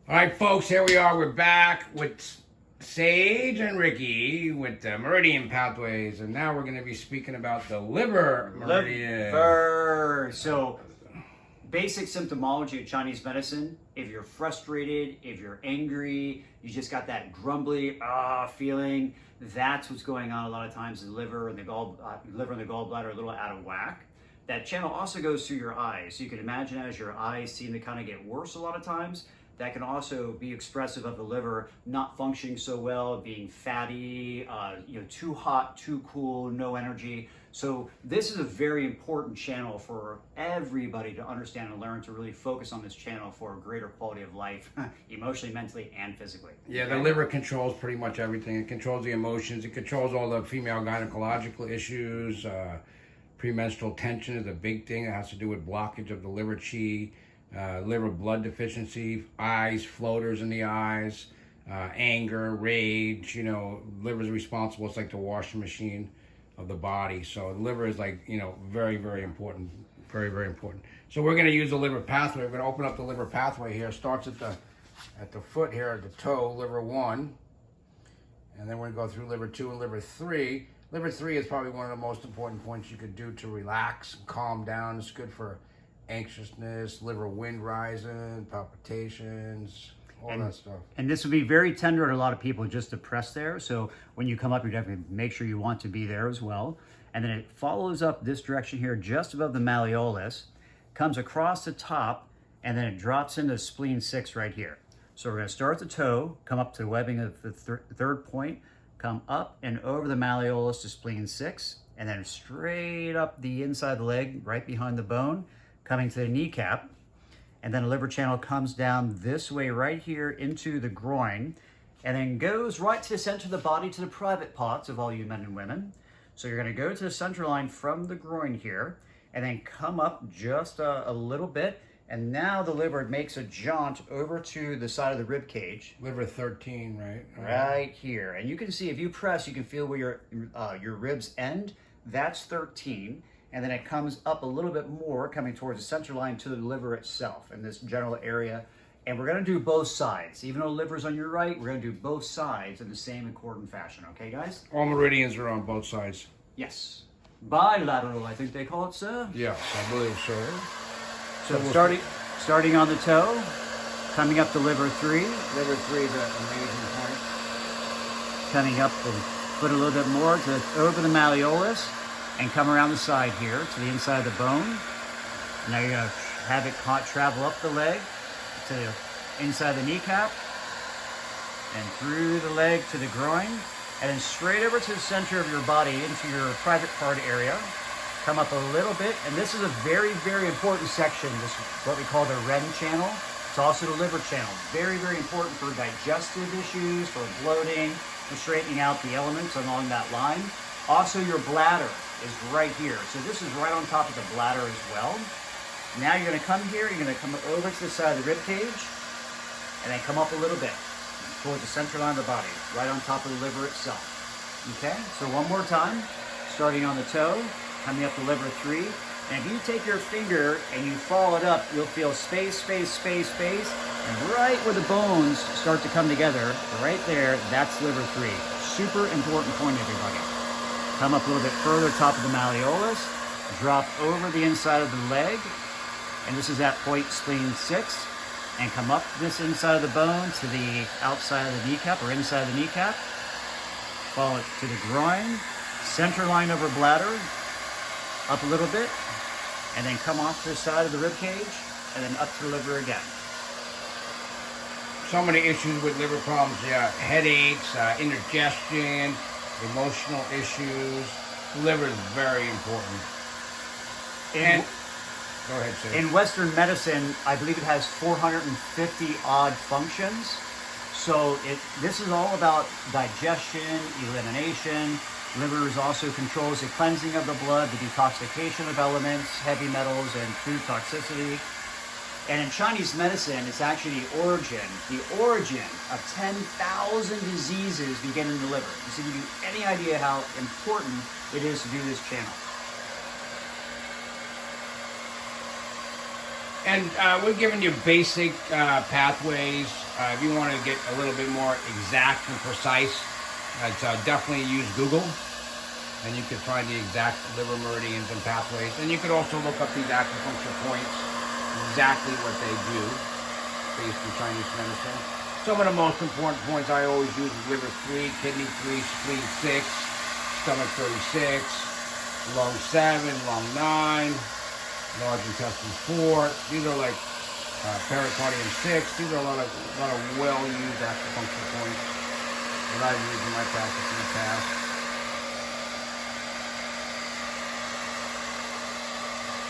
All right, folks, here we are. We're back with Sage and Ricky with the meridian pathways, and now we're going to be speaking about the liver meridian. Liver. So, basic symptomology of Chinese medicine. If you're frustrated, if you're angry, you just got that grumbly feeling. That's what's going on a lot of times. The liver and the gallbladder are a little out of whack. That channel also goes through your eyes. So you can imagine as your eyes seem to kind of get worse a lot of times, that can also be expressive of the liver not functioning so well, being fatty, too hot, too cool, no energy. So this is a very important channel for everybody to understand and learn to really focus on this channel for a greater quality of life, emotionally, mentally, and physically. Yeah, the liver controls pretty much everything. It controls the emotions. It controls all the female gynecological issues. Premenstrual tension is a big thing. It has to do with blockage of the liver qi. Liver blood deficiency, eyes, floaters in the eyes, anger, rage. Liver is responsible. It's like the washing machine of the body. So the liver is very, very important. Very, very important. So we're going to use the liver pathway. We're going to open up the liver pathway here. It starts at the foot here, at the toe, liver 1. And then we're going to go through liver 2 and liver 3. Liver 3 is probably one of the most important points you could do to relax and calm down. It's good for anxiousness, liver wind rising, palpitations, all that stuff. And this would be very tender to a lot of people just to press there. So when you come up, you definitely make sure you want to be there as well. And then it follows up this direction here, just above the malleolus, comes across the top, and then it drops into spleen 6 right here. So we're going to start at the toe, come up to the webbing of the third point, come up and over the malleolus to spleen 6, and then straight up the inside of the leg, right behind the bone, coming to the kneecap, and then the liver channel comes down this way right here into the groin, and then goes right to the center of the body, to the private parts of all you men and women. So you're going to go to the center line from the groin here, and then come up just a little bit, and now the liver makes a jaunt over to the side of the rib cage. Liver 13, right? Right here. And you can see, if you press, you can feel where your ribs end. That's 13. And then it comes up a little bit more, coming towards the center line to the liver itself in this general area. And we're going to do both sides. Even though the liver's on your right, we're going to do both sides in the same accordant fashion. Okay, guys? All meridians are on both sides. Yes. Bilateral, I think they call it, sir. Yes, I believe so. So starting on the toe, coming up to liver 3. Liver 3 is an amazing point. Coming up the foot a little bit more over the malleolus, and come around the side here to the inside of the bone. Now you're going to have it travel up the leg to the inside of the kneecap, and through the leg to the groin, and then straight over to the center of your body into your private part area. Come up a little bit, and this is a very, very important section. This is what we call the REM channel. It's also the liver channel. Very, very important for digestive issues, for bloating, for straightening out the elements along that line. Also, your bladder is right here. So this is right on top of the bladder as well. Now you're going to come here, you're going to come over to the side of the rib cage, and then come up a little bit towards the center line of the body, right on top of the liver itself. Okay, so one more time, starting on the toe, coming up to liver 3. And if you take your finger and you follow it up, you'll feel space, space, space, space. And right where the bones start to come together, right there, that's liver 3. Super important point, everybody. Come up a little bit further, top of the malleolus, drop over the inside of the leg, and this is at point spleen 6, and come up this inside of the bone to the outside of the kneecap, or inside of the kneecap, follow it to the groin, center line over bladder, up a little bit, and then come off to the side of the rib cage, and then up to the liver again. So many issues with liver problems. Yeah, headaches, indigestion, emotional issues. The liver is very important. Go ahead, Sage. In Western medicine, I believe it has 450 odd functions. So this is all about digestion, elimination. Liver also controls the cleansing of the blood, the detoxification of elements, heavy metals, and food toxicity. And in Chinese medicine, it's actually the origin of 10,000 diseases begin in the liver. Just to give you any idea how important it is to do this channel. And we're giving you basic pathways. If you want to get a little bit more exact and precise, definitely use Google. And you can find the exact liver meridians and pathways. And you could also look up these acupuncture points, exactly what they do, based in Chinese medicine. Some of the most important points I always use is liver 3, kidney 3, spleen 6, stomach 36, lung 7, lung 9, large intestine 4. These are like pericardium 6. These are a lot of well-used acupuncture points that I've used in my practice in the past.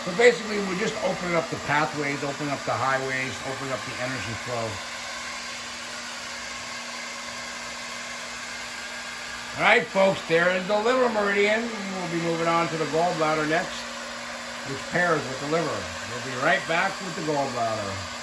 So basically, we're just opening up the pathways, opening up the highways, opening up the energy flow. All right, folks, there is the liver meridian. We'll be moving on to the gallbladder next, which pairs with the liver. We'll be right back with the gallbladder.